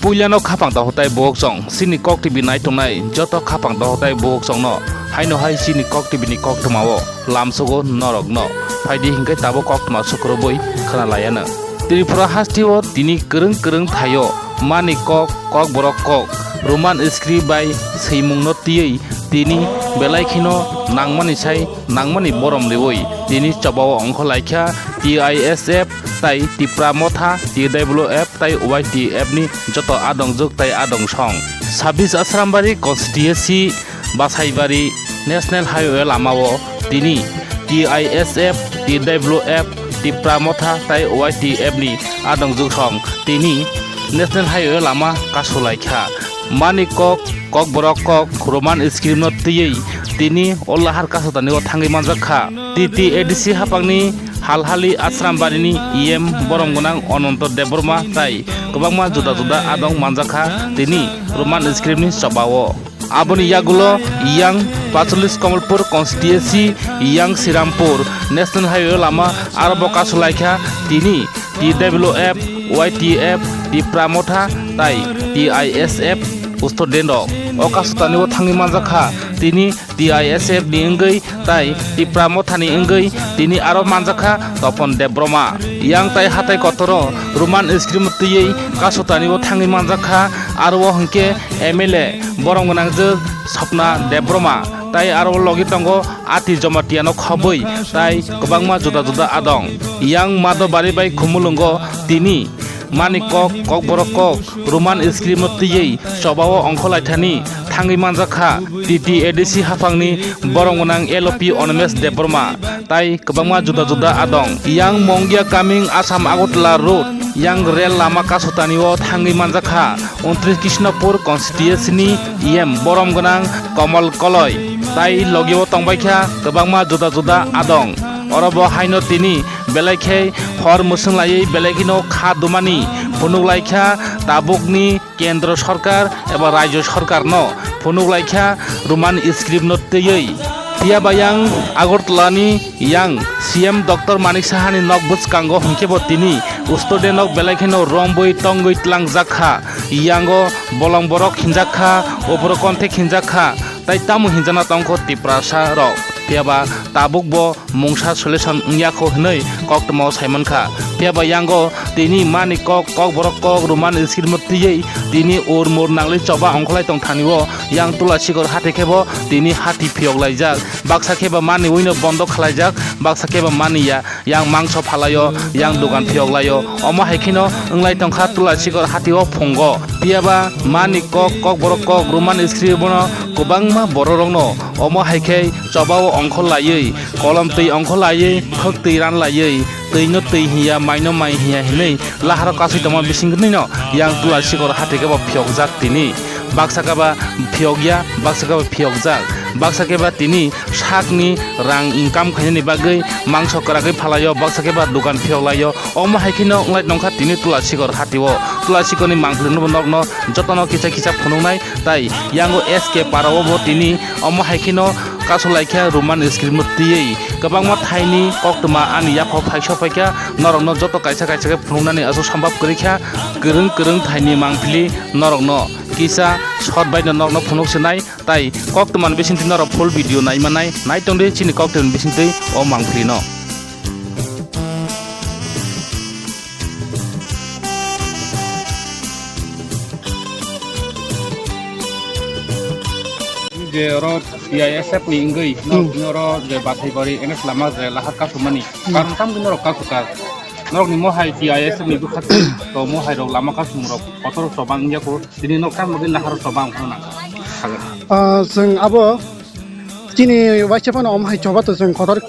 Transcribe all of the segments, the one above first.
Puilano khapang da hotai bok song sini kok tibi nai tongnai joto khapang da hotai bok song no haino hai sini kok tibi ni kok tmawo lamsogo norok no phaidi hingkai tabo kok tma sukro boi khana layana Tripura hastio tini kereng thayo mani kok borok kok roman script by seimung no tiei tini belai khino nangmani sai nangmani borom lewoi tini chabawo ongkho laikha TISF tai Tripura motha TWF tai YTF ni joto adong juk tai adong song 26 Asrambari constituency Basaibari National Highway lamao tini TISF TWF Tripura motha tai YTF ni adong juk song tini National Highway lama kasulaikha mani kok borok kok roman script no tiei tini ollahar kasotani o thangi manjakha TTADC hapangni halhali Asrambarini EM boromgonang Ononto Deborma tai kobangma juda adong manjakha tini roman script ni chabawo aboni yagulo yang 45 Kamalpur constituency yang Sirampur National Highway lama arabo kasulaikha tini TWF YTF Tripura motha tai TISF Ustodendo okasutani o thangi manjakha tini TISF ni engei tai Tripura motha ni engei tini aro manjakha Topon Debroma yang tai hatai kotoro roman script tiei kasutani o thangi manjakha aro hingke MLA boronggonang je Sapna Debroma tai aro logi tongo ati jomatiano khoboi tai kobangma juda adong yang madobari bai khumulungo tini mani kok borok kok roman script tiei chabawo ongkholaithani thangi manjakha TTADC hafangni boronggonang LOP Onmes Deborma tai kobangma juda adong yang Mongia coming Assam Agotla road yang rel lama kasutani o thangi manjakha 29 Krishnapur constituency ni EM boromgonang Kamal Koloi tai logio tongbaikha kobangma juda adong Orobo haino tini belaikhai hor musung lai belaikino kha dumani phunuk laikha tabukni kendra sarkar eba rajyo sarkar no phunuk laikha roman script no tei Tia bayang Agartalani yang CM Dr. Manik Sahani nokbuj kango hingkebo tini ustodenok belaikino romboi tongoi tlang jakha yango bolong borok hinjakha obro kontek hinjakha tai tamu hinjana tongko Tripura rok piaba tabuk bo mungsa solution ngyako hnei kok tmo saimankha piaba yango tini mani kok borok kok roman script tiei tini urmur nangli choba ongkhlai tong thaniwo yang tulasikor hati khebo tini hati phiok laijak baksa kheba mani uino bondo khlaijak baksa kheba mani ya yang mangso phalayo yang dogan phiok layo omo haikino onglai tongkha tulasikor hati o phongo piaba mani kok borok kok roman script bono kobangma bororongno omo haikhai chobao ongkholaiei kolom tei ongkholaiei khok tei ran laiei tei no tei hiya maino mai hiya hinei laharo kasui tama bisingni no yang tulasikor hati khebo phiok jak tini baksa kaba phiokya baksa kaba phiok jak baksa keba tini sakni rang income khaini bagai mangso karagai phalayo baksa keba dukan phiok layo omo haikino onglai nongkha tini tulasikor hatiwo tulasikoni mangklino nokno jotono kicha phunungnai tai yango SK parawo bo tini omo haikino kasulaikha roman script tiei kabangma thaini koktuma ani yakho phaikso phaikha norokno joto kaisa ke phunungnani aso sambab korikha kereng thaini mangpili norokno kisa short by the nok phunuk senai tai koktuman bisinti noro full video nai manai nai tongde chini koktuman bisinti o mangpili no je ro TISF ni ingei no ro je Basaibari NS lama je lahat kasumani karon kam gino ro kasuka nok ni mohai TISF ni dukhat to mohai ro lama kasumro kotor sobang yako dini nok kam mogin lahar sobang phuna जों abo tini waisapano omhai chobato जों kotor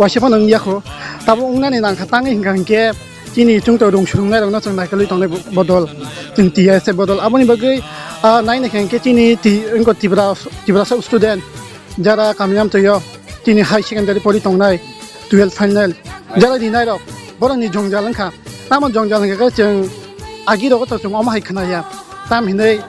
waisapano yako tabo ungnani nang khatangi hingangke tini chungto rung surungnai rongna जों naikali tongnai bodol जों TISF bodol aboni bagai nai nakhangke tini ingko Tripura student jara kamyam toyo tini high secondary pori tongnai 12 final jara dinai rok boroni jongjalangkha tamon jongjalangka जों agi rogo to जों omhai khnaya tam hinai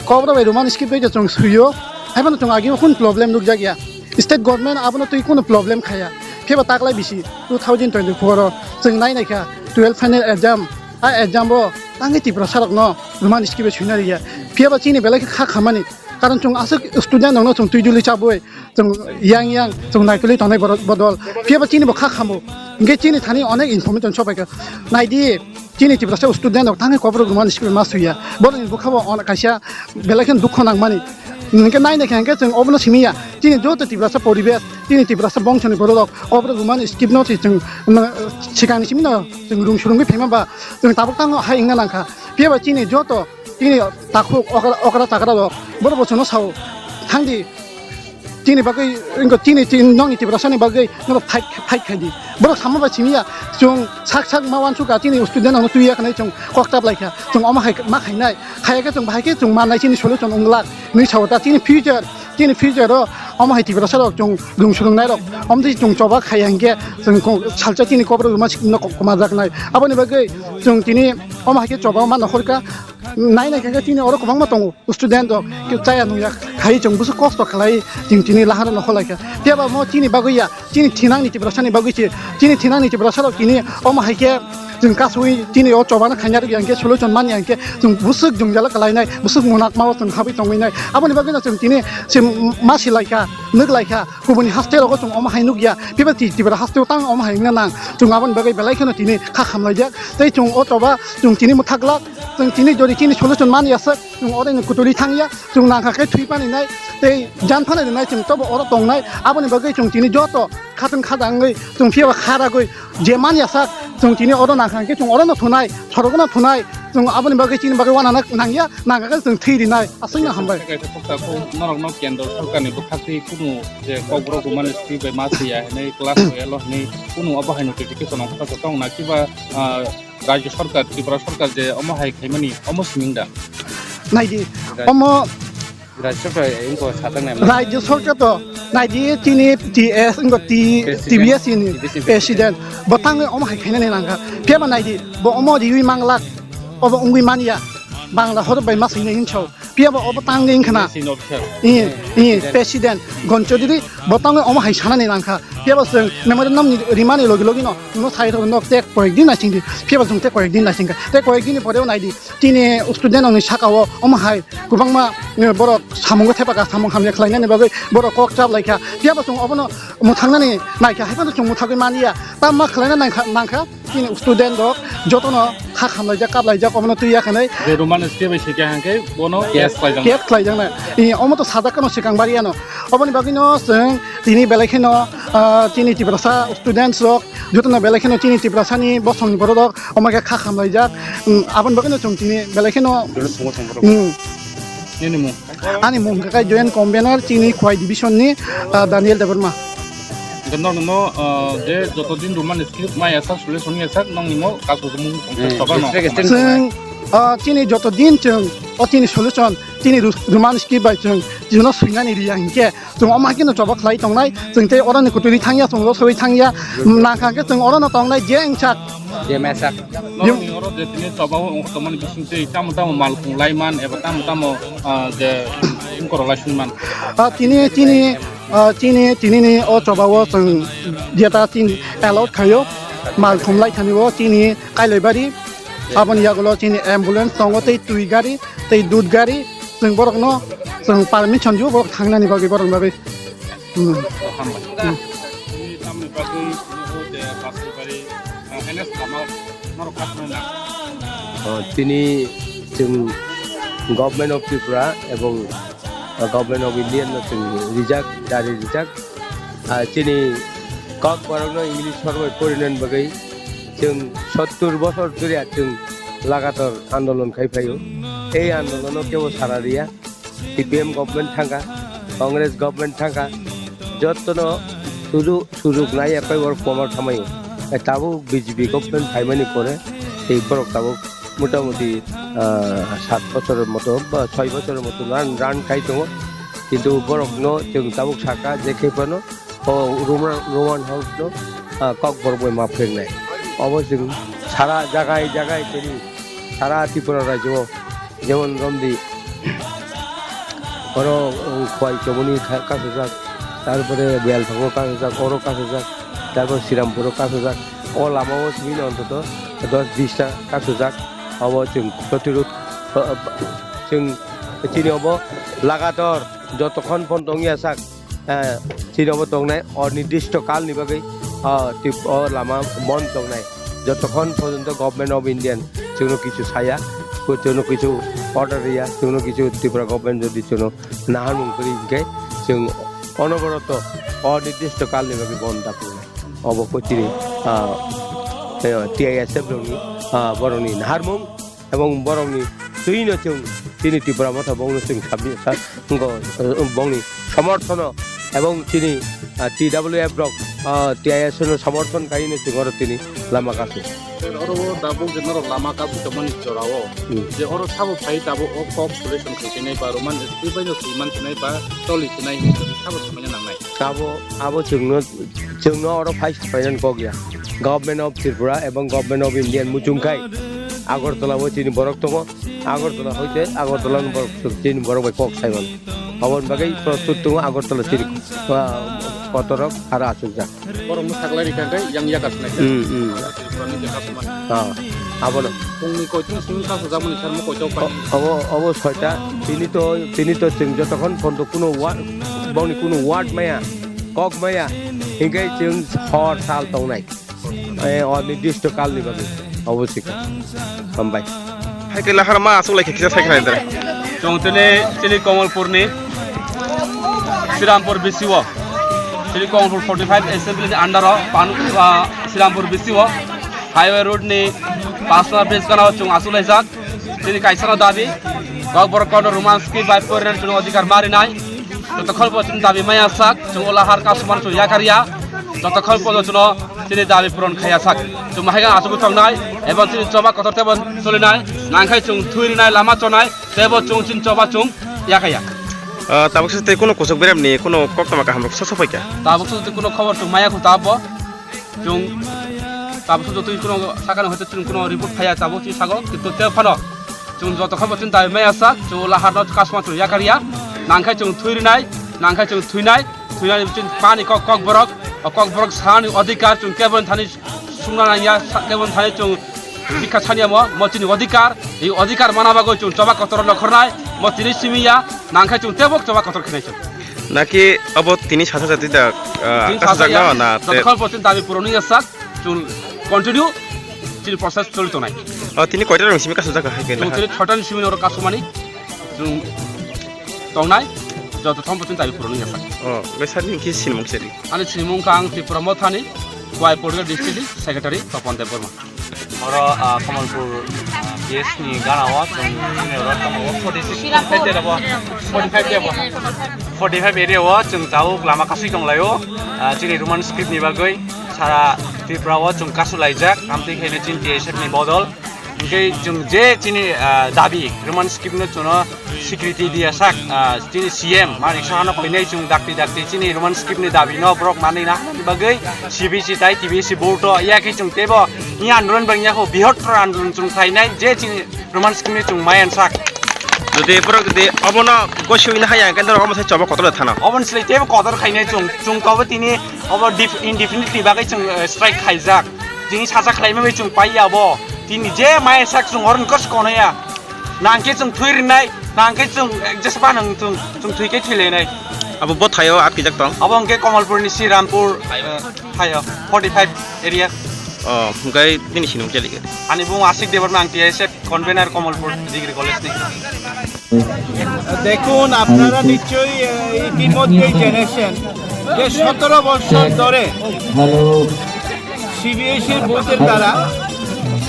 kobra bai roman script bai जों suyo haibano जों agi kun problem nuk jagya state government abono tui kun problem khaya pheba taklai bisi 2024 जों nai naikha 12 final exam exam bo tangi Tripura sarok no rumah iskibe chunari ya pia ba chini belai kha khamani karon chung asuk student no chung tuijuli chaboi chung yang chung naikuli tonai bodol pia ba chini bo kha khamo nge chini thani onek information chobai ka naidi chini Tripura sa student no tangi kopro rumah iskibe masuya bodo ni bukhabo on kasia belai kan dukho nangmani nge nai ne khang ke chung obno simia chini joto Tripura sa poribesh chini Tripura sa bongchoni bodol obro rumah iskibe no chung chikang simino chung rum shurung be phema ba chung tabuk tang ha ingna nangkha pia ba chini joto chini takuk okra takra do boro bochono sao thangdi chini bagai ingo chini nong Tripura sani bagai no fight khadi boro samma ba chimia chung sak mawan chuka chini student no tuya kanai chung koktap laika chung oma hai ma khainai khaya chung bhai ke chung manai chini solution onglak ni chawta chini future ro oma hai Tripura sarok chung lungsurung nai rok omdi chung choba khayangge chung chalcha chini kopro ma no komajak nai aboni bagai chung chini oma hai ke choba ma no horka nai kanga chini oro komang ma tongo student dok ke chaya nu ya khai chung busu cost khlai chini lahar no kholaika tiaba mo chini bagai ya chini thinang ni Tripura sani bagai chini thinang ni Tripura sarok chini oma hai ke जों गासै दिनै अ चबाना खायनार गैयानके solution मानियानके जों बुसुक जोंजाला कलायनाय बुसुक मुनाक माव जों हाबै तंगैनाय आबनि बागैना जों दिनै SIM मासि लायखा नोग लायखा गुबुननि हास्टेलाव जों अमा हायनु गैया बेबायदि Tripura हास्टेलाव तां अमा हायना नां जों आबनि बागै बेलायखनो दिनै खा खामलायदे तै जों अ चबा जों दिनै मुथागला जों दिनै जरि दिनै सलुशन मानियासो जों अरेनो कुटुलि थांया जों नांखाखै थुइ पानिनाय तै जान फानायनाय जों तब अर तंनाय आबनि बागै जों दिनै जत खाथन खादाङै जों फियाबा खारागै जे मानियासा जों दिनै अर नांखाखै जों अरनो थुनाय सरगना थुनाय जों आबनि बागै दिनै बागै वाना नांया नांगाखै जों थैरिनाय आसैना हामबाय नरक न केन्द्र सरकारनि बखाति कुनु जे कग्र गुमान स्क्रिबे मासिया नै क्लास वेल नै कुनु अबाहाय नोटिफिकेशन अफ पास दं ना किबा राज्य सरकार Tripura सरकार जे अमाहाय खैमानि अमसिंदा नायदि अम राज्य सरकार इनको साथं नाय राज्य सरकार तो नायदि तिनि टीएस इनको टीबीएस नि प्रेसिडेंट बतांग अमाहाय खैनानै नांगा फेबा नायदि ब अम दिवि मांगलाक अब उंगुइ मानिया बांला हरबाय मासैनै हिंसाव पियाबा अब तांगे इंखना प्रेसिडेंट गनचोदिरि बतांगे अमा हाय सानानै नांखा पियाबा जों मेमोरेन्डाम रिमानि लगे लगे नो साइड नो टेक कয়েকদিন नासिंदि पियाबा जों टेक कয়েকদিन नासिंगा टेक कয়েকদিननि परेव नायदि तिनि स्टुडेन्ट आंनि साकाव अमा हाय गोबांमा बर सामुंगो थेपागा सामुं हामने खलायनानै बागै बर कक जाब लायखा पियाबा जों अबनो मुथांनानै नायखा हायफानो जों मुथागै मानिया ता मा खलायना नांखा तिनि स्टुडेन्ट दक जतनो खा खामलायजा काबलायजा अबनो तुयाखनै जे रोमान स्टेबे सिके हांकै बनो केस खालायजांना इ अमतो सादाकनो सिगांबारियानो अबनि बागैनो जों तिनि बेलायखनो तिनि Tripura सा स्टुडेन्टस रक जतनो बेलायखनो तिनि Tripura सानि बसंनि बरदक अमाके खा खामलायजा आबनि बागैनो जों तिनि बेलायखनो आनि मुं काकाय जয়েন্ট कन्भेनर तिनि खवाय डिभिजननि दानिएल देबरमा गननो जे जतदिन रोमान स्क्रिप्ट माय आसा सलुशननि आसा नंनिमो कासु मुं सबानो जों तिनि जतदिन जों तिनि सलुशन तिनि रोमान स्क्रिप्ट बाय जों जुनो सुइनानि रियांके जों अमाकिनो जबा खलाय तंनाय जों ते अरनि कुटुरि थांया जों लसबै थांया नाखाके जों अरनो तंनाय जे इंसाक जे मेसाक नंनि अर जे तिनि जबाव तमन बिसिंते ताम माल खुंलायमान एबा ताम जे इनकरलासनमान तिनि अ जबाव जों जेता तिनि एलाउड खायो माल खुंलाय थानिबो तिनि कायलायबारि आबनि यागलो तिनि एम्बुलेंस दङ तै तुइ गारि तै दुध गारि जों बरकनो जों पारमिसन दिउ बरक थांनानै बागै बरक बागै তিনি जों गभर्नमेंट अफ Tripura এবং गभर्नमेंट अफ इंडिया जों रिजार्ट दारि रिजार्ट তিনি কক बरकनो इंग्लिश सरबाय फरायनायनि बागै जों 70 বছর ধরে जों লাগাতার আন্দোলন খাইফাयो এই আন্দোলনও কেউ সারা দিয়া সিপিএম গভর্নমেন্ট থাকা কংগ্রেস গভর্নমেন্ট থাকা যতন সুযোগ নাই একাই ওর কমার খামাইও তাবো বিজেপি গভর্নমেন্ট ফাইমানি করে এই বরক তাবো মোটামুটি 7 বছরের মতো বা 6 বছরের মতো রান খাই দङ কিন্তু বরকनो जों তাবো সাকা যে খেপানো রোমান হলনো কক বরবই মাফেরনাय অবশ্যই সারা জায়গায় তিনি সারা Tripura রাজ্য যেমন রমদি বড় খোয়াই চমনি কাছে যাক তারপরে বেলভাঙো কাছে যাক ওরও কাছে যাক তারপর শ্রীরামপুরও কাছে যাক ও লামাও সিমিন অন্তত 10-20টা কাছে যাক अब जों प्रतिरोध जों चिनियावबो लागातार जतखन फन दंगिया साक चिनियावबो दंनाय अनिर्दिष्ट कालनि बागै लामा बन दंनाय जतखन पर्यन्त गभर्नमेन्ट अफ इन्डियान जोंनो किछु साया जोंनो किछु अर्डार गैया जोंनो किछु त्रिपुरा गभर्नमेन्ट जुदि जोंनो नाहार मुंकरि इनके जों अनबरत अनिर्दिष्ट कालनि बागै बन दापुनाय अब कोचिनि TISF दंनि बरंनि नाहारमुं एवं बरंनि सुइनो जों चिनि त्रिपुरा मथा बंनो जों साबि बंनि समर्थन एवं चिनि TWF रक TIS नो समर्थन कायनो जों तिनि लामा कासु अरो दाबो जनर लामा कासु तमनि चराओ जे अरो साबो फाइ दाबो कक सलेसन खैनै बा रोमान बेबायनो सैमान खैनै बा टलि खैनै साबो समायना नांनाय आबो जोंनो अरो फाइ साफायन क गया गभर्नमेन्ट अफ त्रिपुरा एवं गभर्नमेन्ट अफ इन्डियान मुचुंखाय आगरतलाबो चिनि बरक दङ आगरतला हयते आगरतला चिनि बरक बाय कक साइमन अबन बागै प्रस्तुत दङ आगरतला चिनि कतरक आरो आसुजा बरम थागलारि खांखाय yang यागासनाय त्रिपुरानि देखासमान आबनो फुंनि कयथिं सिं कासु जामुनि सारमो कयथाव पाइ अब छयटा तिनि तो जों जतखन फन्द कुनो बावनि कुनो वार्ड माया कक माया हिंगाय जों हर साल दंनाय अनिर्दिष्ट कालनि बागै अवश्य हामबाय हायके लाहार मा आसुलाय खेखिजा सायखनाय दरे जोंतने चिनि कमलपुरनि श्रीरामपुर बिसिव चिनि कमलपुर 45 एसेंब्लीनि अंडर श्रीरामपुर बिसिव हाईवे रोडनि पासना ब्रिज कानाव जों आसुलायजाक चिनि कायसाना दाबि गबर कन्ड रोमान्सकी बाय परियार जों अधिकार मारिनाय ततखल पचिन दाबि माया साक जों लाहार कासमान जों याकारिया ततखल पजनो चिनि दाबि पूरण खाया साक जों माहायगा आसुगु थांनाय एबा चिनि चबा कतरतेबन चलिनाय नांखाय जों थुरिनाय लामा चनाय तेबो जों चिन चबा जों याकाया ताबुकसे ते कोनो कोसक बेरामनि कोनो कक्तमा का हमरो ससफाइका ताबुकसे कोनो खबर जों माया खु ताबो जों ताबुकसे जतै कोनो साकानो हयतो जों कोनो रिपोर्ट फाया ताबो चि सागो किन्तु ते फानो जों जत खबर जों दाबि माया साक जों लाहार कासमा जों याकारिया नांखाय जों थुरिनाय नांखाय जों थुइनाय जों पानी कक बरक सानि अधिकार जों केबन थानि सुंनाया केबन थानि जों बिखा छानिया मचिनि अधिकार এই अधिकार मानाबागो जों चबा कतर नखरनाय मचिनि सिमिया नांखाय जों तेबक चबा कतर खनायसो नाकि अब तिनी सासा जाति दा कासजागना ना तखल पचिन दाबि पुरनि यासाक जों कन्टिन्यू चिनि प्रसेस चलितनाय तिनी कयटा रंसिमि कासजागा हायके जों चिनि छटन सिमिनर कासमानि जों तंनाय जत थम पचिन दाबि पुरनि यासाक बे सारनि कि सिनमुंसेरि आनि सिनमुंका आं त्रिपुरा मथानि वाइ Portugal डिस्ट्रिक्टनि secretary Tapan Dev Burma Moro Kamalpur PS ni ganawa tong inero tong 46 area wa 45 area wa jeng tau lama kasih tong layo jini roman script ni bagai cara Tripura wa jeng kasulaijak amti khene jin TSF ni bodol Oke jeng je jini dabi roman script no jono security dia sak jini CM mari sohana koine jeng dakti jini roman script ni dabi no brok mani na bagai CBC tai TBC board to ya ki jeng tebo ini आन्दोलन बंगया को बिहट आन्दोलन जों थाइनाय जे Roman स्किमनि जों मायन साक जुदि पुरा जुदि अबना गसिउइन हाया केन्द्र हमसे चबा कतल थाना अबन स्लेटेबो कदर खाइनाय जों कबो तिनि अब इनडिफिनिटलि बागै जों स्ट्राइक खाइजाक जोंनि साजा खालामनाय जों पाइयाबो तिनि जे मायन साक जों हरन कस कोनया नांके जों थुइरिनाय नांके जों जेसेबा नों जों थुइके थुइलायनाय अब ब थायो आटकि जाक दं अब अंके कमलपुरनि श्रीरामपुर थायो 45 एरिया ओमफ्राय दिनै सिनम केलिगे आनि बुं आशिक देबरना आं TSF कनभेनार कमलपुर डिग्री कलेज नि দেখুন আপনারা নিশ্চয়ই ইতিমধ্যেই জেনেছেন যে 17 বছর ধরে সিবিএসইর বুথের দ্বারা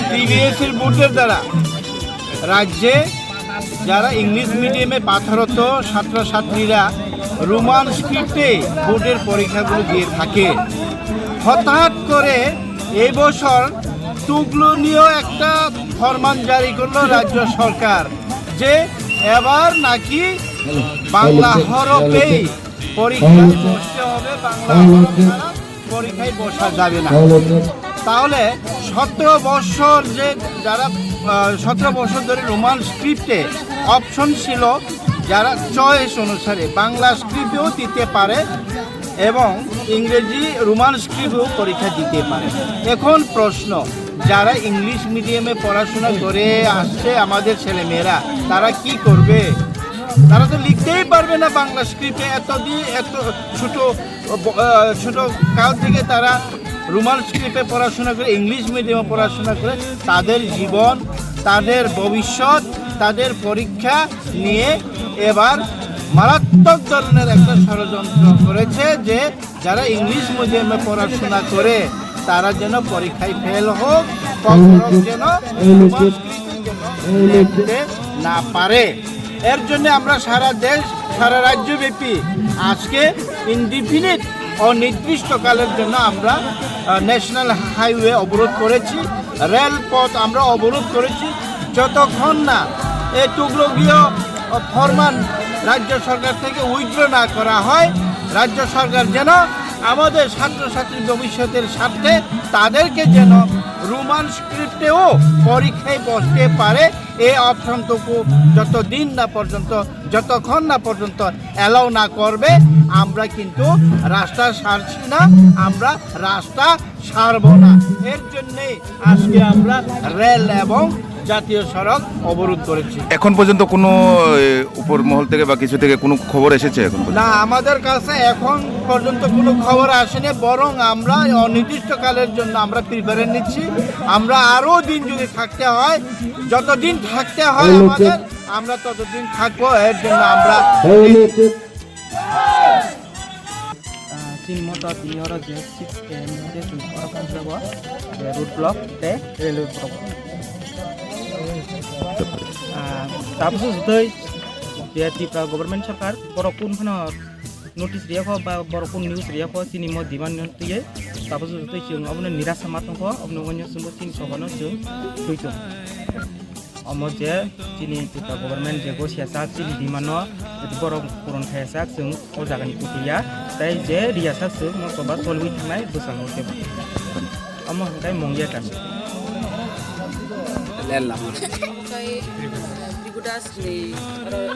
টিবিএসইর বুথের দ্বারা রাজ্যে যারা ইংলিশ মিডিয়ামে পাঠরত ছাত্রছাত্রীরা রোমান স্ক্রিপ্টে বোর্ডের পরীক্ষাগুলো দিয়ে থাকে হঠাৎ করে এই বছর তুগলনীয় একটা ফরমান জারি করলো রাজ্য সরকার যে এবার নাকি বাংলা হরফেই পরীক্ষা বসতে হবে বাংলা হরফ ছাড়া পরীক্ষায় বসা যাবে না তাহলে 17 বছর যে যারা 17 বছর ধরে রোমান স্ক্রিপ্টে অপশন ছিল যারা চয়েস অনুসারে বাংলা স্ক্রিপ্টেও দিতে পারে এবং ইংরেজি রোমান স্ক্রিপ্টেও পরীক্ষা দিতে পারে এখন প্রশ্ন যারা ইংলিশ মিডিয়ামে পড়াশোনা করে আসছে আমাদের ছেলেমেয়েরা তারা কি করবে? তারা তো লিখতেই পারবে না বাংলা স্ক্রিপ্টে। এত ছোট কাল থেকে তারা রোমান স্ক্রিপ্টে পড়াশোনা করে, ইংলিশ মিডিয়ামে পড়াশোনা করে তাদের জীবন, তাদের ভবিষ্যৎ, তাদের পরীক্ষা নিয়ে এবার মারাত্মক ধরনের একটা ষড়যন্ত্র করেছে যে যারা ইংলিশ মিডিয়ামে পড়াশোনা করে তারা যেন পরীক্ষায় ফেল হোক, যেন রোমান স্ক্রিপ্টে যেন লিখতে না পারে। এর জন্য আমরা সারা দেশ, সারা রাজ্যব্যাপী আজকে ইনডিফিনিট অনির্দিষ্টকালের জন্য আমরা ন্যাশনাল হাইওয়ে অবরোধ করেছি, রেলপথ আমরা অবরোধ করেছি, যতক্ষণ না এই তুগলকীয় ফরমান রাজ্য সরকার থেকে উইথড্র না করা হয়। রাজ্য সরকার যেন আমাদের ছাত্রছাত্রীর ভবিষ্যতের স্বার্থে তাদেরকে যেন রোমান স্ক্রিপ্টেও পরীক্ষায় বসতে পারে, এই অপশনটুকু যতক্ষণ না পর্যন্ত অ্যালাউ না করবে আমরা কিন্তু রাস্তা ছাড়ছি না, আমরা রাস্তা ছাড়ব না। এর জন্যেই আজকে আমরা রেল এবং জাতীয় সড়ক অবরোধ করেছি। এখন পর্যন্ত কোনো উপর মহল থেকে বা কিছু থেকে কোনো খবর এসেছে এখন পর্যন্ত? না, আমাদের কাছে এখন পর্যন্ত কোনো খবর আসেনি, বরং আমরা অনির্দিষ্টকালের জন্য আমরা প্রিপারেশন নিচ্ছি। আমরা আরও দিন যদি থাকতে হয়, যতদিন থাকতে হয় আমাদের, আমরা ততদিন থাকবো। এর জন্য আমরা Motor di orang je 6 km je tu orang kan berapa? Road block deh railway block. Tapi sudah dia di government sarkar borokun mana notice dia kok borokun news dia kok sini mau di mana tu ye. Tapi sudah jeng, abang nirasa matang kok, abang punya semua sini soalnya jeng, tujuh. Amo je sini kita government je go siasat sini di mana itu borok kurun siasat jeng, oh jangan ikuti ya. Tapi je dia satu mau coba solve naik besar oke. Amo kita mongya kan. Lelama. Kayak dibudas di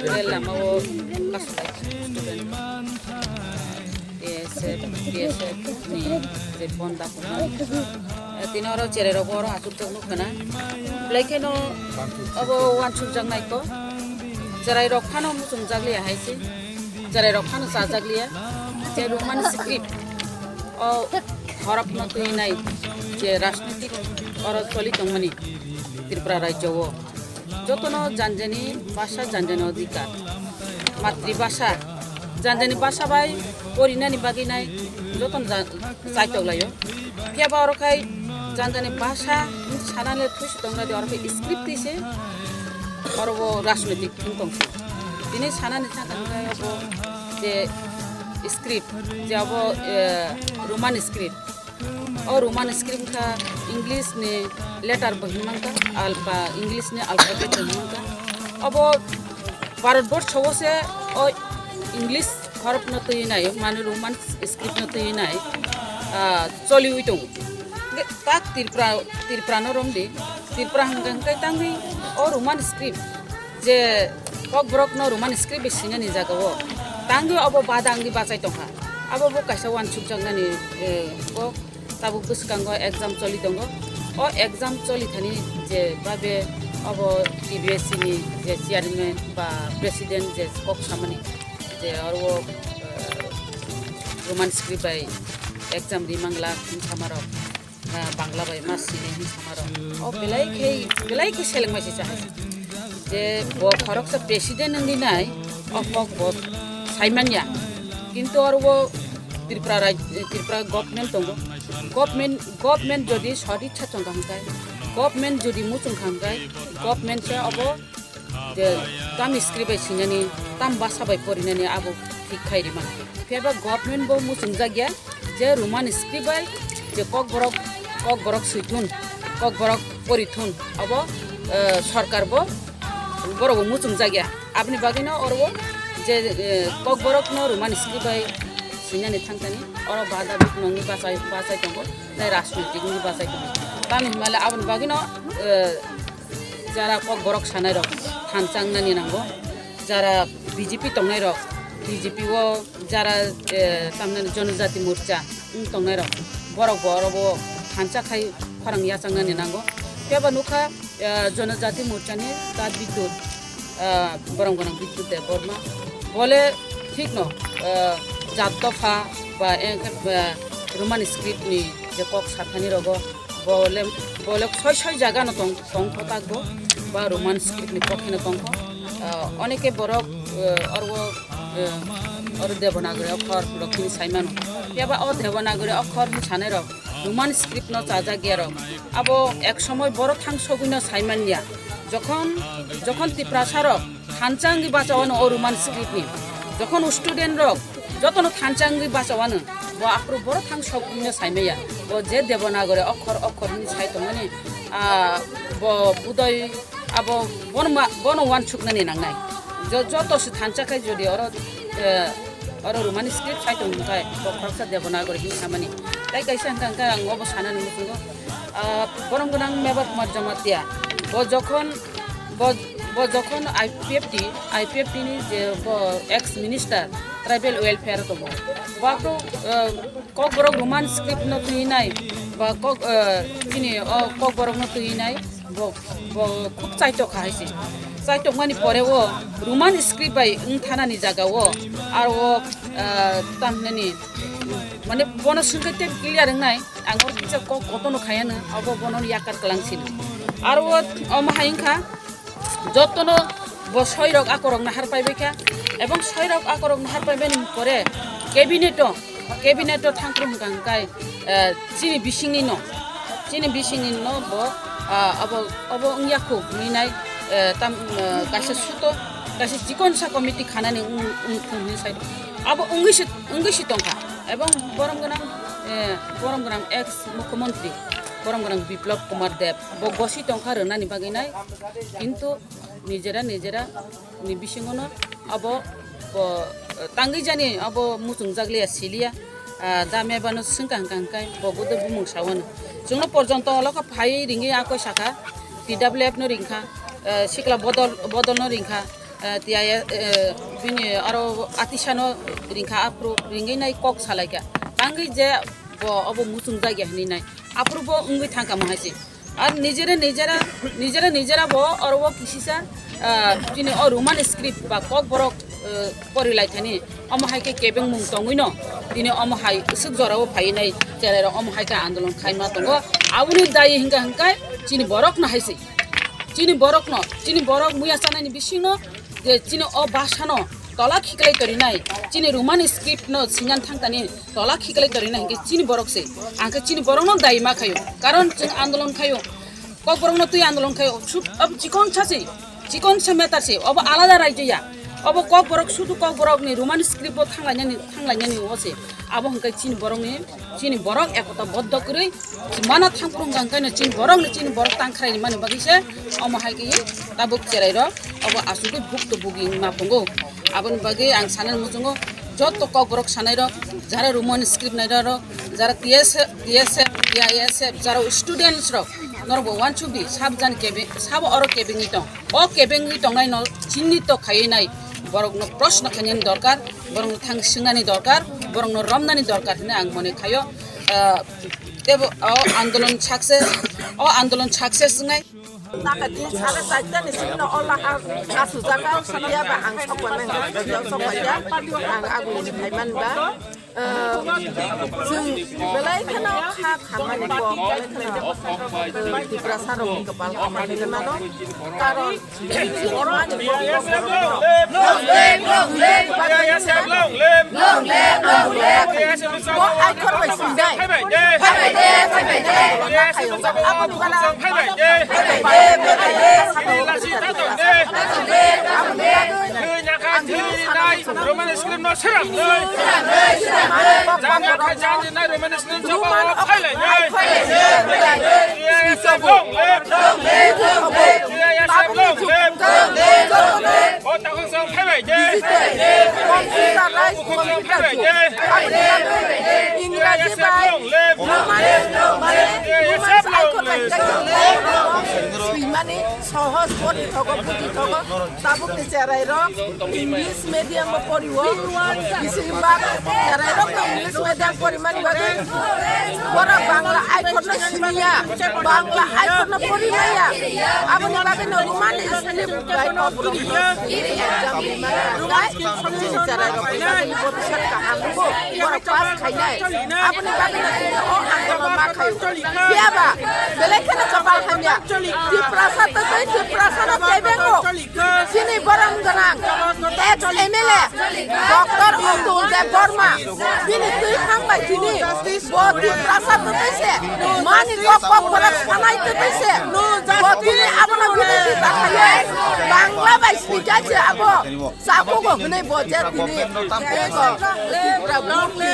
lelama wo kasih student. DSF ni telepon tak pernah. Tino orang cerai orang atur jang nuk kena. Lagi no, abo wan sumjang naik ko. Cerai rokan om sumjang liya hai sih. Cerai rokan sajak liya. Cerai roman script. Oh harap na tu ini cerai राजनीतिक और चलित money Tripura राज्य वो जो तो no जानजनी भाषा जानजनी अधिकार मातृभाषा जानजनी भाषा भाई परिना निबागी नाई जो तो साइट लायो क्या बार खाई जानजनी भाषा छाना ले थुस तंगला दे और फिर स्क्रिप्ट से और वो राजनीतिक तुम से इन्हें छाना नहीं छाना है वो जे स्क्रिप्ट जब वो रोमान स्क्रिप्ट और रोमान स्क्रिप्ट का इंग्लिश ने लेटर बहिमान का अल्पा इंग्लिश ने अल्फाबेट बहिमान का अब भारतवर्ष छवो से और इंग्लिश हरफ न तो ये नहीं माने रोमान स्क्रिप्ट न तो ये नहीं चली हुई तो ताक त्रिपुरा न रोमदी त्रिपुरा हंगंगे तांगी और रोमान स्क्रिप्ट जे पक ब्रक न रोमान स्क्रिप्ट बेसिंगा नहीं जागा वो तांगी अब बादांगी बाचाई तो हा अब वो कैसा वन छुप जंगा नहीं वो तब बुसकांगो एग्जाम चली दंगो और एग्जाम चली थानी जे बाबे अब टीबीएससी नि जे चेयरमैन बा प्रेसिडेंट जे कक सामने जे और वो रोमान स्क्रिप्ट बाय एग्जाम रिमांगला समारो बांग्ला बाय मासिने समारो और बेलाई के सेलेक्ट मासे चाहे जे वो फरक से प्रेसिडेंट नंदी नाय और कक वो साइमानिया किंतु और वो त्रिपुरा गवर्नमेंट दंगो गवर्नमेंट जदि सदी छात्रं खांगाय गवर्नमेंट जदि मुचुं खांगाय गवर्नमेंट से अब ताम स्क्रिप्ट सिनानि ताम भाषा बाय परिनानि आबो ठीक खाइरिमा फेबा गवर्नमेंट बो मुचुं जागिया जे रोमान स्क्रिप्ट बाय जे कक बरक सुइथुन कक बरक परिथुन अब सरकार बो बरक मुचुं जागिया आपनि बागिनो और वो जे कक बरक न रोमान स्क्रिप्ट बाय सिनानि थांतानि और बादा बिक नंगि बासाय दंगो नै राजनीतिक नि बासाय दंगो तानि हिमालय आबन बागिनो जारा कक बरक सानाय रक थानचांगनानि नांगो जारा बीजेपी तंगनाय रक बीजेपी वो जारा तामने जनजाति मोर्चा तंगनाय रक बरक बरबो थानचा खाय farang ya changnani nango teba nukha जनजाति मोर्चानि दा विद्युत बरं गनां विद्युत देबरमा বলে ঠিক ন জাত দফা বা রোমান স্ক্রিপ্টনি যে কক সাথানি রগ বলে বলে ছয় জায়গা ন তংখ থাকবো বা রোমান স্ক্রিপ্টনি পক্ষে তংখ অনেকে বরক और देवनागरी अक्षर रखिनी साइमान याबा ओ देवनागरी अक्षर मुछाने रक रोमान स्क्रिप्ट न चाजा गिया रक अब एक समय बड़ थांग सगुन साइमानिया जखन तिप्रासार थानचांगी बाचावानो ओ रोमान स्क्रिप्टनि जखन स्टूडेंट रक जतन थानचांगी बाचावानो बो आप्रो बड़ थांग सगुन साइमाया बो जे देवनागरी अक्षरनि साइतंगनि बो बुदय अब बन वान छुकनानि नांनाय जतस थानचाखाय जदि और रोमान स्क्रिप्ट साइटों उनका बखरसा देवनागरी हिंदी खामानी ताई कैसे अंका अंगो सानानि मुसुंगो बरं गोनां मेबर कुमार जमातिया बो जखन आईपीएफटी नि जे एक्स मिनिस्टर ट्राइबल वेलफेयर तो बाप्रो कक बरक रोमान स्क्रिप्ट न तुइनाय बा कक तिनि कक बरक न तुइनाय बो खूब साइटो खाइसि साइटों मानी परे वो रोमान स्क्रिप्ट बाई थानानि जागा वो और वो तामनानि माने बनो सुनकते क्लियर नाय आंगो किसा कतनो खायानो अब बनो याकार कलांसिन और वो अमहायिंखा जतनो बो सयरक आकरक नाहार पाइबेखा एवं सयरक आकरक नाहार पाइबेनि परे कैबिनेट थांख्रम गांगाय चिनि बिसिंनि न बो अब याखौ मिनाय tam kasih suto kasih cikon sa komiti kanan yang ungkungnya saya abo unggisit tongka ebang borong ganang ex mukhyamantri borong ganang Biplab Kumar Deb bogosi tongka rena ni baginai kintu nijera ni bisingono abo tanggi jani abo musung jaglia silia dame bano sengkang-kangkai bobodo bumung sawan jungno porjonto aloka phai ringi ako saka PWF no ringka sikla bodol no ringka tiaya bini aro atisano ringka apro ringi nai kok salaika tangi je bo abo musung jagya ni nai apro bo ungwi thangka mahasi ar nijera bo aro bo kisisa bini o roman script ba kok borok porilai thani amahai ke kebeng mung tongino dini amahai suk jorao phai nai cherero amahai ka andolon khaima tongo abuni dai hingkai chini borok na haisi chini borok muya sanani bisino je chini o bashano tola khiklai tori nai chini roman script no singan thangtani tola khiklai tori nai ke chini borok se angka chini borok no dai ma khayo karon ching andolon khayo kok borok no tui andolon khayo ab chikon sameta se ob alada rajya ya अब कक बरक सुदु कक बरक नि Roman script थांलायनानि ओसे अब हंकै चिन बरक एकता बद्ध करै माना थांप्रं गांखायनो चिन बरक तांख्रायनि माने बागिसे अमहाय गय ताबुक चेराइर अब आसुके भुक्त बुगि मापंगो आबन बागे आं सानन मुजंगो जत कक बरक सानाइर जारा रोमान स्क्रिप्ट नाइर जारा TSF जारा स्टुडेन्ट्स र नरबो वान चुबि साब जान केबे साब अरो केबिंनि दं ओ केबिंनि दंनाय न चिन्नि तो खायनाय बरक न प्रश्न खानिनि दरकार बरक न थांग सिंगानि दरकार बरक न रमनानि दरकार होनना आं मने खायो तेबो आन्दोलन success ngay nakati sala sajda ni sinno ola asu jaka salia ba ang sokwana sokaya ang agu thaiman ba जों बेलायखोनाव हा खामानि बेलायखोनाव दिप्रासारनि कपाल खामानि मानो कारण Roman script no seram jangan kajian di naik roman script coba apa lagi ya sebelum oh takut sang payah je মানে সহজ পড়ি থাক বুঝি থাক তাবুক চেরাই রক ইংলিশ মিডিয়াম পড়িব বেশিরভাগ চেরাই রক ইংলিশ মিডিয়াম পরিমাণ বাদে বড় বাংলা আইকন সিনিয়া বাংলা আইকন পরিমায়া আপনি বাদে রোমান স্ক্রিপ্ট বাই প্রবলেম এক্সাম মানে চেরাই রক ভবিষ্যৎ কাহামবো বড় পাস খাইনাই আপনি বাদে ও আন্দোলন মা খাই বিয়াবা বেলেখানে কপাল খাইয়া di prasat tadi di prasat bebeko sini barang gerang ex MLA Dr. Abdul Jabbar Burma bini tui khangbai sini bo di prasat tadi se mani kok berat sanai tadi se bo bini abona bini di takaya bangla bai speaker je abo sapu ko bini bo je bini eko di problem ni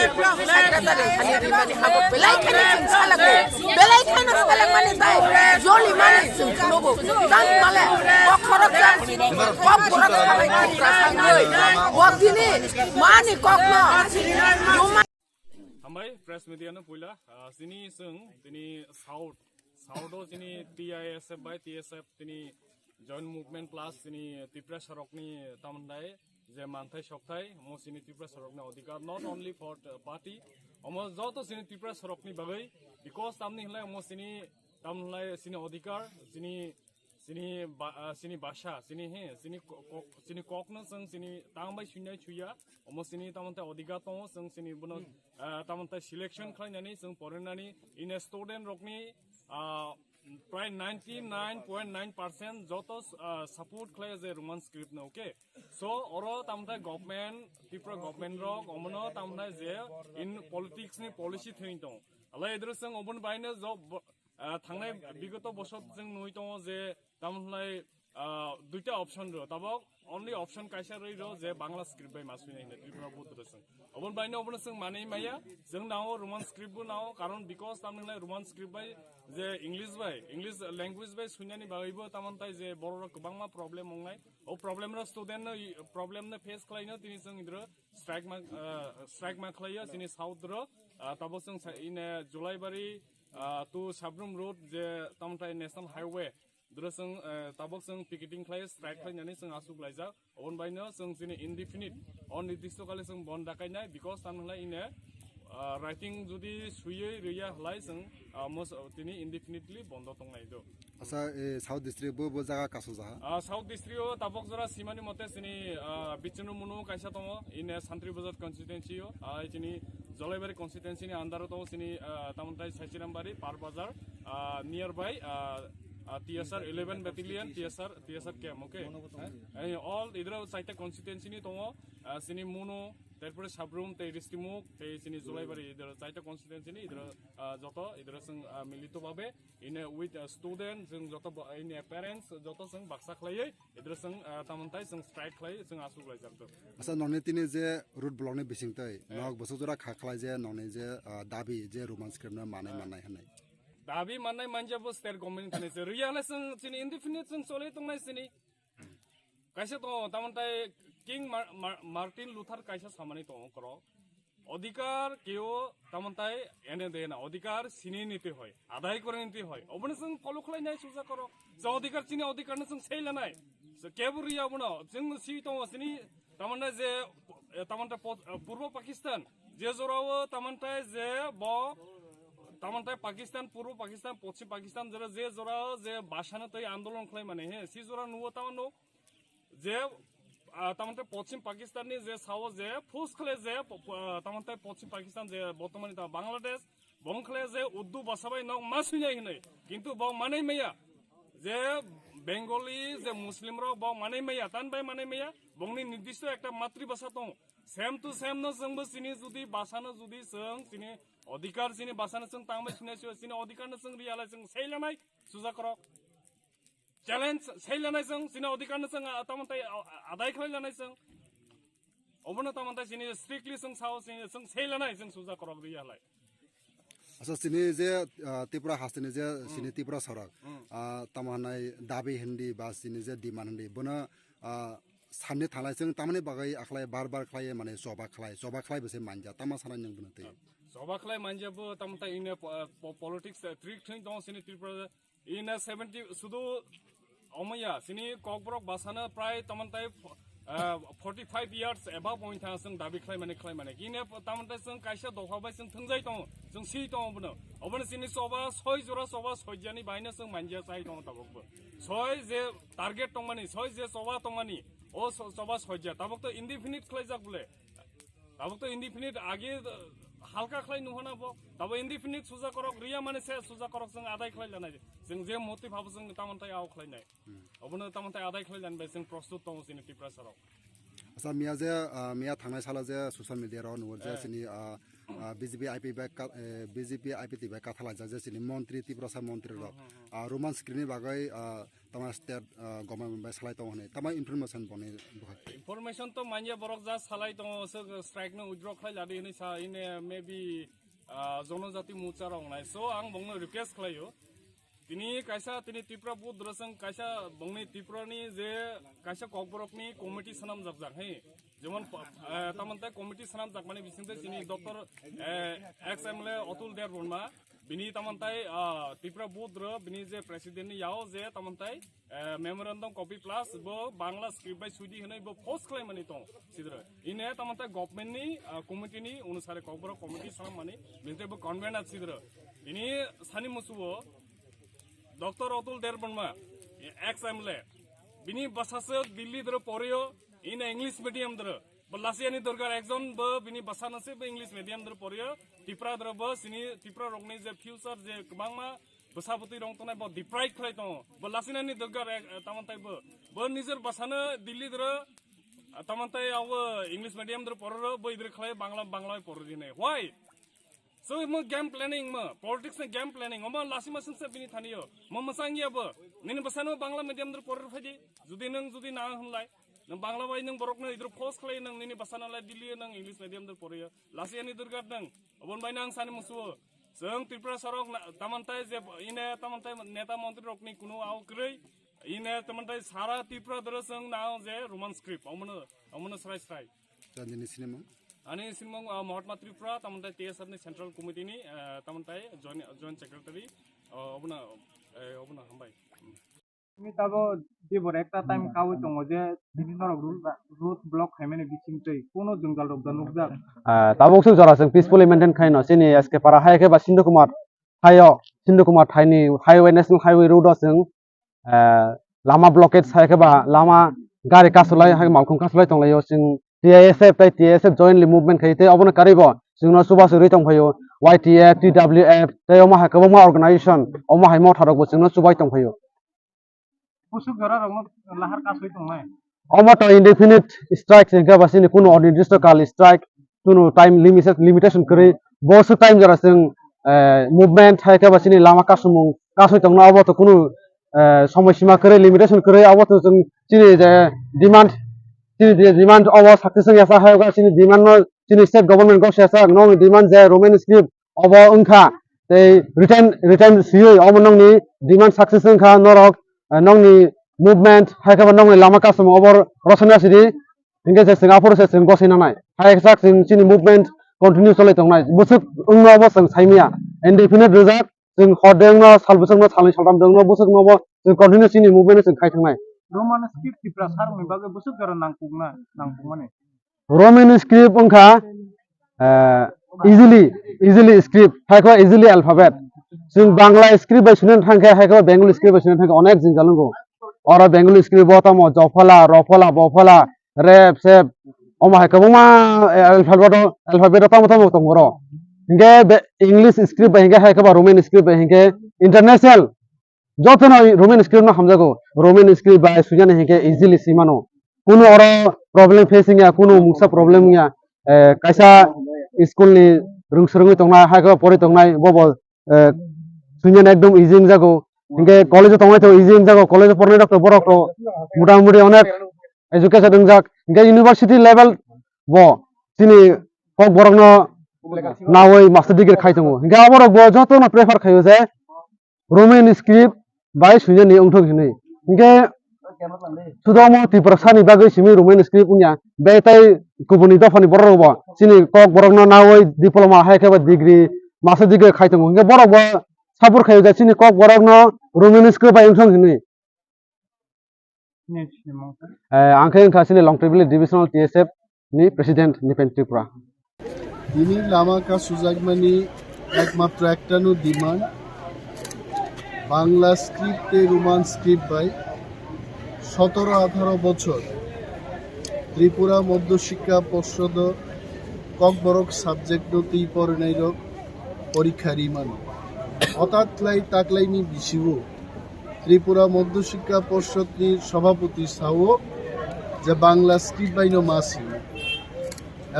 secretary khani di mani abo belai khani sala ko belai khani sala mani dai joli mani logo dan male kok jam kok borak sampai prasat noi waktu ini mani kok no Hambai press media na pula sini sung tini south sini TISF by TSF tini joint movement plus sini Tripura Sorok ni tamandai je manthai shokthai mo sini Tripura Sorok na odhikar not only for party omo joto sini Tripura Sorok ni bagai because tamni hilai mo sini tamlai sini odhikar sini basha sini kokna sang sini tambai shunyai chuya omo sini tamante odhikar tomo sang sini buno tamante selection khlainani sang porenani in a student rokni প্রায় 99.9% যত support খাই যে Roman script না okay so ওরা তামথাই government Tripura government rock অমনো তামথাই যে in politics নি policy থৈ দं আলাই এদর जों অবন বাইনে জ थांनाय বিগত বছর जों नुই दं যে তামলাই দুইটা অপশন র তাবক only option kaisa rei ro je bangla script bai masui nei tripura budra sing obon bai no obon sing manei maya jeng nao roman script bu nao karon because tamnai roman script bai je english language bai sunyani bai bo tamantai je boror kubangma problem ongnai o problem ro student no problem na face khlaino tini sing idro strike ma khlaio tini south ro tabo sing in july bari to sabrum road je tamtai national highway Droseng tabok seng picketing class strike class nani seng asuk laisa on by no seng sini indefinite on nirdisto kali seng bond dakai nai because tamla ine writing jodi suye reya halai seng most tini indefinitely bondo tong nai do asa south district bo jaga kaso jaha south district o tabok jora simani mote sini bichunu munu kaisa tomo in santri bazar constituency o tini jolaibari constituency ni andaro to sini tamontai sachiram par bazar nearby TSR 11 battalion TSR camp okay all idra saita constituency ni tomo sini muno terpore sabrum te ristimuk te sini jolaibari idra saita constituency ni idra joto idra sing milito babe in with student sing joto in parents joto sing baksa khlai idra sing tamontai sing strike khlai sing asu khlai jarto asa none tini je root block ni bisingtai nok bosojora khlai je none je dabi je roman script na manai hanai Dabi manai manja bo state government kane se riya sing sini indefinite sing sole tong nai sini kaisa to tamantai king martin luther kaisa samani to kro অধিকার কেউ তামন্তাই এনে দেয় না অধিকার চিনি নিতে হয় আদায় করে নিতে হয় অবনে जों ফলো খালাই নাই সুজা করো যে অধিকার চিনি অধিকার না जों সেইলা নাই কেবর রিয়া বনো जों সি তো চিনি তামন্তা যে তামন্তা পূর্ব পাকিস্তান যে জোরাও তামন্তাই যে ব তামন্তাই পাকিস্তান পূর্ব পাকিস্তান পশ্চিম পাকিস্তান যারা যে জোরাও যে বাসানা তৈ আন্দোলন খালাই মানে হে সি জোরা নুও তামনো যে তামন্তাই পশ্চিম পাকিস্তানি যে সাও যে ফুস খলে যে তামন্তাই পশ্চিম পাকিস্তান যে বর্তমানে তা বাংলাদেশ বং খলে যে উর্দু ভাষাবাই নক মাসুইনাই হিনাই কিন্তু ব মানেই মেয়া যে বেঙ্গলি যে মুসলিমরা ব মানেই মেয়া তান বাই মানেই মেয়া বংনি নির্দিষ্ট একটা মাতৃভাষা তো সেম টু সেম ন जोंबो सिनि जुदि भाषानो जुदि जों सिनि अधिकार सिनि भाषानो जों तांबाय सिनायसो सिनि अधिकारनो जों रियालाय जों सैलानाय सुजा कर चैलेंज सैलानाय जों सिनि अधिकारनो जों तामन्ताय आदाय खालायलानाय जों अबनो तामन्ताय सिनि स्ट्रिक्टली जों साव जों सैलानाय जों सुजा कर रियालाय asa sini je Tripura hastini je sini Tripura sorak tamanai dabi hindi ba sini je diman hindi bona सामने थानाय जों तामाने बागै आखलाय बार खालाय माने जबा खालाय बसे मानजा तामा सानाय नों बनते Soba khlai manjabo tamta in politics trick thing dong sini Tripura in 70 sudu omaya sini kokbrok basana prai tamantai 45 years above point sing dabi khlai mane ine tamantai sing kaisa dokhabai sing thungjai tong sing si tong bno obon sini soba 6 jora soba 6 jani baina sing manja sai tong tabok 6 je target tong mani 6 je soba tong mani o soba 6 ja tabok to indefinite khlai jak bole tabok to indefinite age halka khlai nuhana bo tabo indefinite suja korok ria mane se suja korok sing adai khlai janai sing je motif hab sing tamantai au khlai nai obon tamantai adai khlai jan be sing prostut tong sini Tripura sarok আচ্ছা মিয়া থানায় সালা যে social media রাও নুর যে সিনি BJP IP by কাথালা যা যে সিনি মন্ত্রী ত্রিপুরা মন্ত্রী rock Roman স্ক্রিনি বাগৈ তোমার স্টেট গভর্নমেন্ট বাই সালাই তং হনে তামা ইনফরমেশন বনে information to manja borok ja salai tong strike no withdraw khlai ladi ni sa in maybe jonojati mucha rong nai so ang bongno request khlaio tini kaisa tini Tripura bud drasang kaisa bongni Tripura ni je kaisa kokborok ni committee sanam jak he jemon tamantai committee sanam jak mane bisingte tini dr XMLA Atul Der Burma bini tamantai Tripura bud ro bini je president ni yao je tamantai memorandum copy plus bo bangla script by sudi hene bo post claim mani tong sidra ine tamantai government ni committee ni onusare kokborok committee sanam mani binte bo convenant sidra ini sani musubo Dr. Atul Der Burma, XMLA, bini basase Delhi dro poreo in English medium dro. Balasiani Durgar exon bo bini basana se bo English medium dro poreo. Tripura dro bo sini Tripura rogni je future je kbangma basabuti rong tonai bo deprive khlai tong. Balasiani Durgar tamantai bo nijer basana Delhi dro tamantai aw English medium dro poreo bo idre khlai bangla poreo dine. Why? So mo game planning mo politics na game planning mo lasi masin se bini thaniyo mo masangi abo nini basano bangla medium dro poror phadi judi na hunlai nang bangla bai nang borok na idro post khlai nang nini basana la Delhi nang English medium dro poriyo lasi ani Durgar nang obon bai nang sani musuo seng Tripura sarok tamantai je ine tamantai neta mantri rokni kuno au krei ine tamantai sara Tripura dro seng na je roman script omono srai janjini cinema ani simong Mahatma Tripura tamantai TSR ni central committee ni tamantai joint secretary obuna hambai আমি তাবো দেবর একটা time cow দङ যে বিভিন্ন root block খাইমানে বিচিংতै কোনো জঙ্গল রব নুকজা তাবো সু জরা जों পিসফুলি মেইনটেইন खाइनो सिनि एसके पारा हायके बा सिन्धु कुमार थाइनि हाइवे नेशनल हाइवे रोड जों लामा ब्लकेज हायके बा लामा गारि कासुलाय हाय मालखुं कासुलाय दंलायो जों TSF jointly movement खाइते अबनो कारिबो जोंनो सुबास रै दंफायो YTF TWF तै अमा हायकबा organization अमा हाय मावथारबो जोंनो सुबाय दंफायो कुसुक जरा रङ लाहार कासुइ दंनाय अमा त indefinite strike जों गाबासिनि कुनो अनिर्दिष्ट काल strike कुनो टाइम limitation करै बसु टाइम जरा जों movement हायके बासिनि लामा कासुइ दंना अब त कुनो समय सीमा करै limitation करै अब त जों सिनि जे demand of success ya sa hayoga sini demand no sini state government go sesa no demand je roman script of unka they return siyo omonong ni demand success unka norok nong ni movement haikaba nong lama kasum over rosana sidi inge je singapore se sing go sina nai haiksak sini movement continue solai tongnai busuk ungno bo sang saimia indefinite result sing hodeng no salbusung no salai saltam dong no busuk no bo sing continue sini movement sing khai thangnai Roman script Tipra सार मे बागे बुसुक जरा नांगपुंगमाने Roman script उनका easily script हायको easily alphabet जों Bangla script बाय सुनन थांखे हायको बेंगली स्क्रिप्ट बाय सुनन थांखे अनेक जों जालंगो और बेंगली स्क्रिप्ट बतम जफला रफला बफला रेप सेप अमा हायको मा alphabet तम तमरो हिंगे इंग्लिश स्क्रिप्ट बाय हिंगे हायको रोमान स्क्रिप्ट बाय हिंगे इंटरनेशनल যতন রোমান স্ক্রিপ্ট না হামজাগো রোমান স্ক্রিপ্ট বাই সুজানে হেকে ইজিলি সিমানো কোনো অর প্রবলেম ফেসিং या কোনো মুসা প্রবলেম या কাইসা স্কুল नि রুংসরুং তংনা হাগা পরে তংনাই বব সুজানে একদম ইজিং জাগো হিংকে কলেজে তংনাই তো ইজিং জাগো কলেজে পড়নে ডক্টর বড় তো মোটামুটি অনেক এডুকেশন দংজাক হিংকে ইউনিভার্সিটি লেভেল ব তিনি কক বরংন নাওই মাস্টার ডিগ্রি খাইতমু হিংকে আবার ব যতন প্রেফার খাইও যে रोमान स्क्रिप्ट बाय सुजनी उंथों हिनै इनके sudah mau dipersani bagai simi Roman script punya betai kubuni dofani borok sini kok borok no nawai diploma hai ke degree masa juga khai tong ke borok sabur khai ja sini kok borok no Roman script ba yungsong sini angke ka sini long privilege divisional TSF ni president Nipen Tripura ini lama ka সুজাকমানি একমাত্র একটা no demand Bangla স্ক্রিপ্টে Roman script বাই 17-18 বছর ত্রিপুরা মধ্যশিক্ষা পর্ষদ Kokborok subject তি পরিণাইর পরীক্ষা রিমান অতাতলাই তাকলাইনি বিশিব ত্রিপুরা মধ্যশিক্ষা পর্ষদের সভাপতি সাও যে বাংলা স্ক্রিপ্ট বাইন মাসি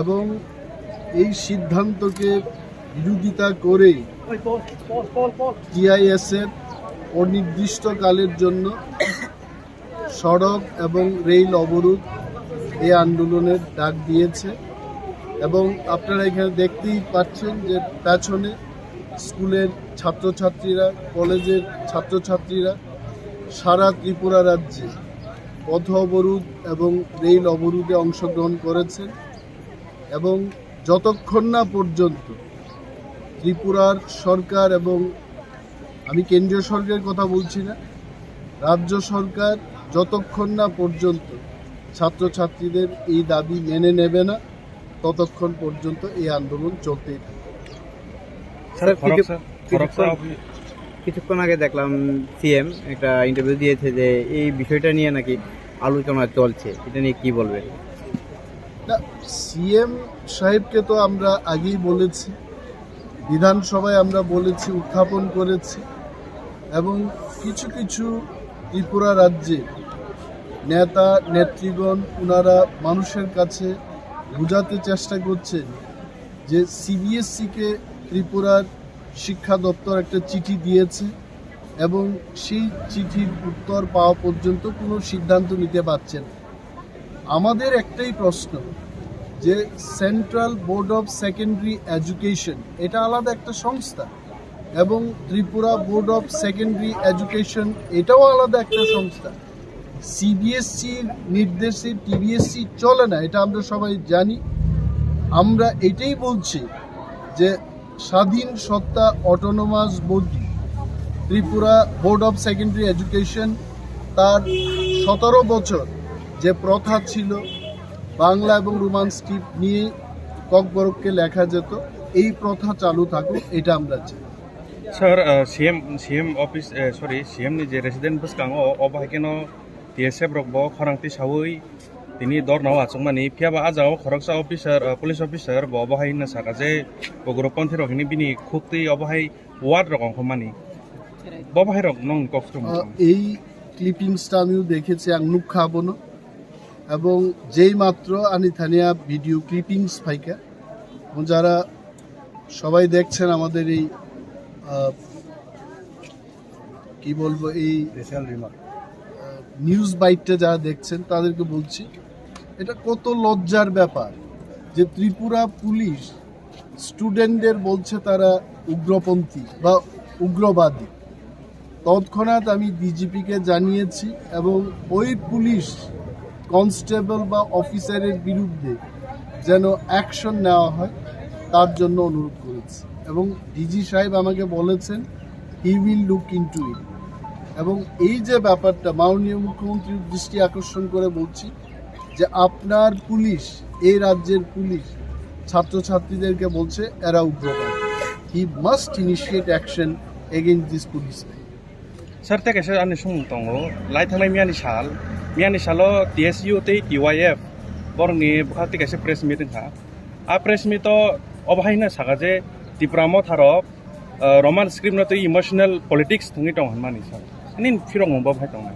এবং এই সিদ্ধান্তকে বিরোধিতা করে টিআইএসএফ অনির্দিষ্টকালের জন্য সড়ক এবং রেল অবরোধ এই আন্দোলনের ডাক দিয়েছে এবং আপনারা এখানে দেখতেই পাচ্ছেন যে পেছনে স্কুলের ছাত্রছাত্রীরা কলেজের ছাত্রছাত্রীরা সারা ত্রিপুরা রাজ্যে পথ অবরোধ এবং রেল অবরোধে অংশগ্রহণ করেছেন এবং যতক্ষণ না পর্যন্ত ত্রিপুরার সরকার এবং আমি কেন্দ্রীয় সরকারের কথা বলছি না রাজ্য সরকার যতক্ষণ না পর্যন্ত ছাত্রছাত্রীদের এই দাবি মেনে নেবে না ততক্ষণ পর্যন্ত এই আন্দোলন চলতেই থাকবে কিছুক্ষণ আগে দেখলাম সিএম একটা ইন্টারভিউ দিয়েছে যে এই বিষয়টা নিয়ে নাকি আলোচনা চলছে এটা নিয়ে কি বলবেন না সিএম সাহেবকে তো আমরা আগেই বলেছি বিধানসভায় আমরা বলেছি উত্থাপন করেছি এবং কিছু কিছু ত্রিপুরা রাজ্যে নেতা নেত্রীগণ ওনারা মানুষের কাছে বোঝাতে চেষ্টা করছেন যে সিবিএসসিকে ত্রিপুরার শিক্ষা দপ্তর একটা চিঠি দিয়েছে এবং সেই চিঠির উত্তর পাওয়া পর্যন্ত কোনো সিদ্ধান্ত নিতে পারছেন আমাদের একটাই প্রশ্ন যে central board of secondary education এটা আলাদা একটা সংস্থা এবং Tripura board of secondary education এটাও আলাদা একটা সংস্থা সিবিএসসির নির্দেশে টিবিএসসি চলে না এটা আমরা সবাই জানি আমরা এটাই বলছি যে স্বাধীন সত্তা autonomous body Tripura board of secondary education তার 17 বছর যে প্রথা ছিল বাংলা এবং রোমান স্ক্রিপ্ট নিয়ে ককবরককে লেখা যেত এই প্রথা চালু থাকুক এটা আমরা চাই sir CM office CM ni je resident buskango obahaikeno TSF rokbo khorangti sawui tini dornaw achungmani phiaba ajao khoroksa officer police officer bo obahai na saka je bogroponthi rokni bini khukti obahai ward rokong khomani bobahai rok nong kokstrom এই ক্লিপিংসটা আমিও দেখেছি আংনুক খাবনো এবং যেই মাত্র আনিথানিয়া video clippings ফাইকা যারা সবাই দেখছেন আমাদের এই কি বলবো এই নিউজ বাইটটা যারা দেখছেন তাদেরকে বলছি এটা কত লজ্জার ব্যাপার যে ত্রিপুরা পুলিশ স্টুডেন্টদের বলছে তারা উগ্রপন্থী বা উগ্রবাদী তৎক্ষণাৎ আমি ডিজিপিকে জানিয়েছি এবং ওই পুলিশ কনস্টেবল বা অফিসারের বিরুদ্ধে যেন অ্যাকশন নেওয়া হয় তার জন্য অনুরোধ করেছি এবং ডিজি সাহেব আমাকে বলেছেন হি উইল লুক ইনটু ইট এবং এই যে ব্যাপারটা মাননীয় মুখ্যমন্ত্রীর দৃষ্টি আকর্ষণ করে বলছি যে আপনার পুলিশ এই রাজ্যের পুলিশ ছাত্রছাত্রীদেরকে বলছে এরা উগ্রবাদী he must initiate action against this police sir থেকে স্যার আনি সং দङ লাই थांनाय मियानि साल TSU tei TYF borni bukhati kaise press meeting ha a press meet to obhaina saga je tipramo tharok roman script no tei emotional politics thungi tong hanmani sir anin firong bo bhai tong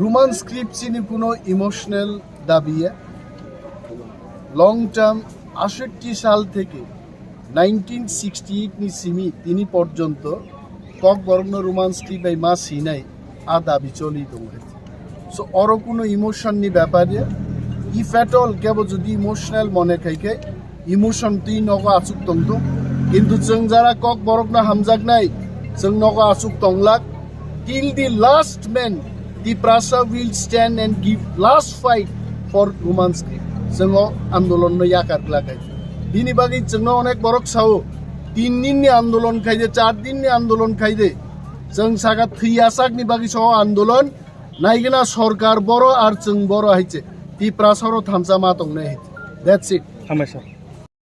Roman script চিনি কোনো emotional দাবিয়ে long term 68 সাল থেকে 1968 নি সিমি তিনি পর্যন্ত Kokborok Roman script by মা Sinai আ দাবি চলি দङ সো অর কোনো ইমোশন নি ব্যাপারে ইফ এট অল কেবল যদি ইমোশনাল মনে খাইকে ইমোশন তুই নগ আসুক দङ কিন্তু जों যারা ককবরক না হামজাক নাই जों নগ আসুক দংলাক till the last man Tiprasa will stand and give last fight for Roman script. जोङो आन्दोलन नो याकार लागाय बिनि बागै जोंनो अनेक बरक सावो 3 दिननि आन्दोलन खायदे 4 दिननि आन्दोलन खायदे जों सागा थैयासाकनि बागै सह आन्दोलन नायगोना सरकार बर' आर जों बर' हायचे तिप्रासारो थामसा मा दंने that's it हामबाय सार